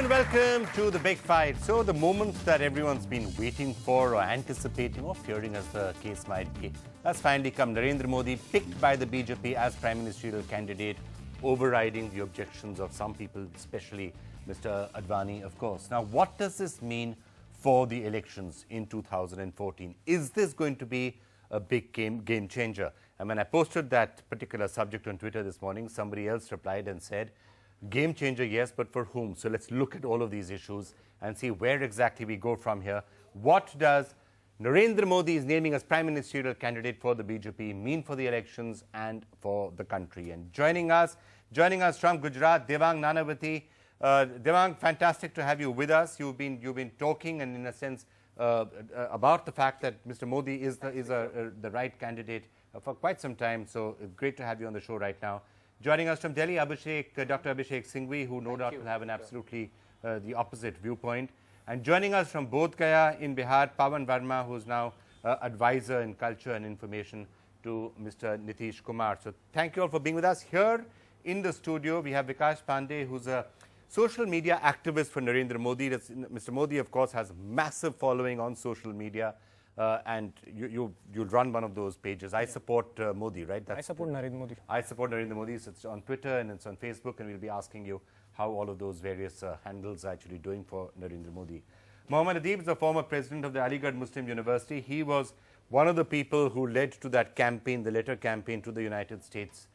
and welcome to the big fight. So the moment that everyone's been waiting for or anticipating or fearing, as the case might be, has finally come. Narendra Modi picked by the BJP as prime ministerial candidate, overriding the objections of some people, especially Mr. Advani, of course. Now, what does this mean for the elections in 2014? Is this going to be a big game changer? And when I posted that particular subject on Twitter this morning, somebody else replied and said, game changer, yes, but for whom? So let's look at all of these issues and see where exactly we go from here. What does Narendra Modi's naming as prime ministerial candidate for the BJP mean for the elections and for the country? And joining us from Gujarat, Devang Nanavati. Devang, fantastic to have you with us. You've been talking, and in a sense, about the fact that Mr. Modi is the right candidate for quite some time. So it's great to have you on the show right now. Joining us from Delhi, Dr. Abhishek Singhvi, who no doubt will have an absolutely the opposite viewpoint. And joining us from Bodh Gaya in Bihar, Pawan Verma, who's now advisor in culture and information to Mr. Nitish Kumar. So thank you all for being with us. Here in the studio, we have Vikas Pandey, who's a social media activist for Narendra Modi. Mr. Modi, of course, has massive following on social media. And you run one of those pages. I support Modi, right? I support Narendra Modi. I support Narendra Modi. So it's on Twitter and it's on Facebook, and we'll be asking you how all of those various handles are actually doing for Narendra Modi. Mohammad Adib is the former president of the Aligarh Muslim University. He was one of the people who led to that campaign, the letter campaign to the United States,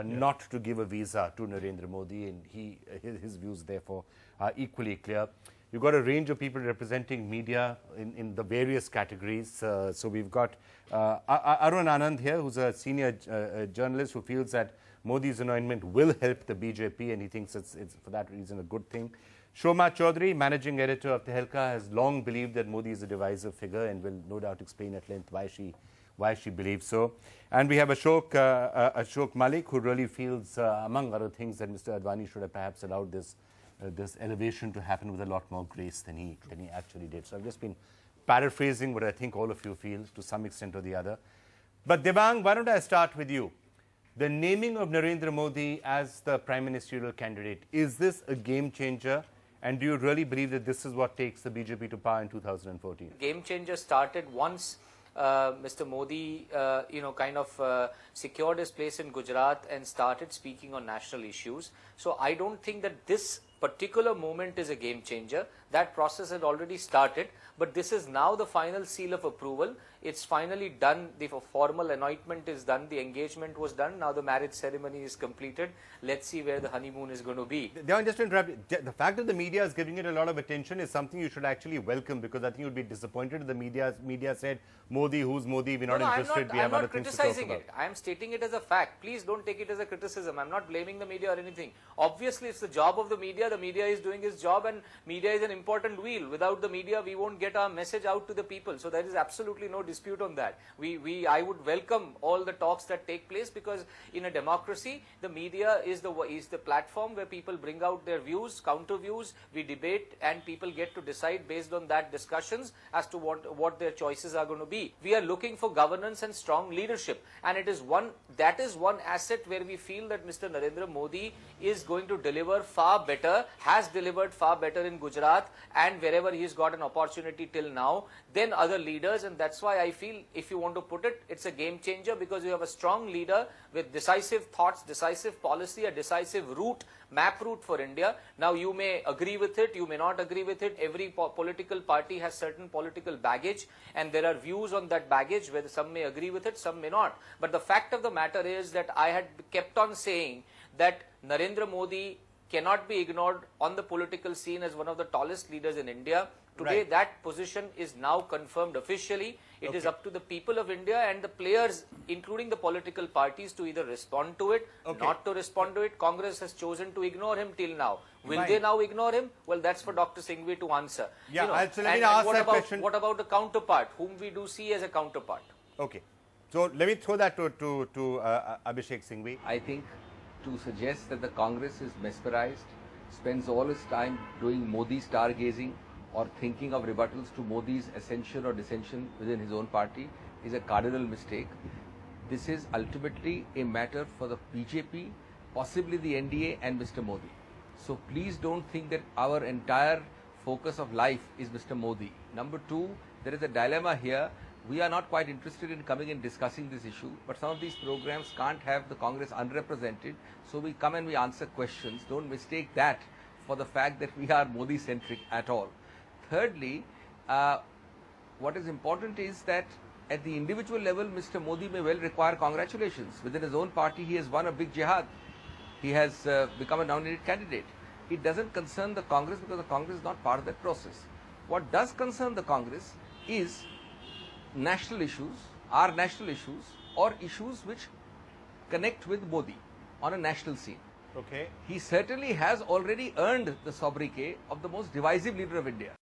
not to give a visa to Narendra Modi, and his views therefore are equally clear. You've got a range of people representing media in the various categories. So we've got Arun Anand here, who's a senior journalist who feels that Modi's anointment will help the BJP, and he thinks it's for that reason a good thing. Shoma Chaudhary, managing editor of Tehelka, has long believed that Modi is a divisive figure and will no doubt explain at length why she believes so. And we have Ashok Malik, who really feels, among other things, that Mr. Advani should have perhaps allowed this elevation to happen with a lot more grace than he actually did. So I've just been paraphrasing what I think all of you feel to some extent or the other. But Devang, why don't I start with you? The naming of Narendra Modi as the prime ministerial candidate, is this a game changer? And do you really believe that this is what takes the BJP to power in 2014? Game changer started once Mr. Modi, secured his place in Gujarat and started speaking on national issues. So I don't think that this particular moment is a game changer. That process had already started, but this is now the final seal of approval. It's finally done. The formal anointment is done. The engagement was done. Now the marriage ceremony is completed. Let's see where the honeymoon is going to be. Devan, just to interrupt you, the fact that the media is giving it a lot of attention is something you should actually welcome, because I think you'd be disappointed if the media said, Modi, who's Modi, we're not interested, we have other things to talk about. I'm not criticizing it. I'm stating it as a fact. Please don't take it as a criticism. I'm not blaming the media or anything. Obviously, it's the job of the media. The media is doing its job, and media is an important wheel. Without the media, we won't get our message out to the people. So there is absolutely no dispute on that. I would welcome all the talks that take place, because in a democracy, the media is the platform where people bring out their views, counter views, we debate, and people get to decide based on that discussions as to what their choices are going to be. We are looking for governance and strong leadership, and that is one asset where we feel that Mr. Narendra Modi is going to deliver far better, has delivered far better in Gujarat and wherever he's got an opportunity till now than other leaders. And that's why I feel, if you want to put it, it's a game changer, because you have a strong leader with decisive thoughts, decisive policy, a decisive map route for India. Now, you may agree with it, you may not agree with it. Every political party has certain political baggage, and there are views on that baggage where some may agree with it, some may not. But the fact of the matter is that I had kept on saying that Narendra Modi cannot be ignored on the political scene as one of the tallest leaders in India. Today, right, that position is now confirmed officially. It is up to the people of India and the players, including the political parties, to either respond to it, not to respond to it. Congress has chosen to ignore him till now. Will they now ignore him? Well, that's for Dr. Singhvi to answer. Yeah, and what about the counterpart, whom we do see as a counterpart? Okay. So let me throw that to Abhishek Singhvi. I think to suggest that the Congress is mesmerized, spends all its time doing Modi stargazing or thinking of rebuttals to Modi's ascension or dissension within his own party is a cardinal mistake. This is ultimately a matter for the BJP, possibly the NDA and Mr. Modi. So please don't think that our entire focus of life is Mr. Modi. Number two, there is a dilemma here. We are not quite interested in coming and discussing this issue, but some of these programs can't have the Congress unrepresented, so we come and we answer questions. Don't mistake that for the fact that we are Modi-centric at all. Thirdly, what is important is that at the individual level, Mr. Modi may well require congratulations. Within his own party, he has won a big jihad. He has become a nominated candidate. It doesn't concern the Congress because the Congress is not part of that process. What does concern the Congress is national issues, our national issues, or issues which connect with Modi on a national scene. Okay. He certainly has already earned the sobriquet of the most divisive leader of India.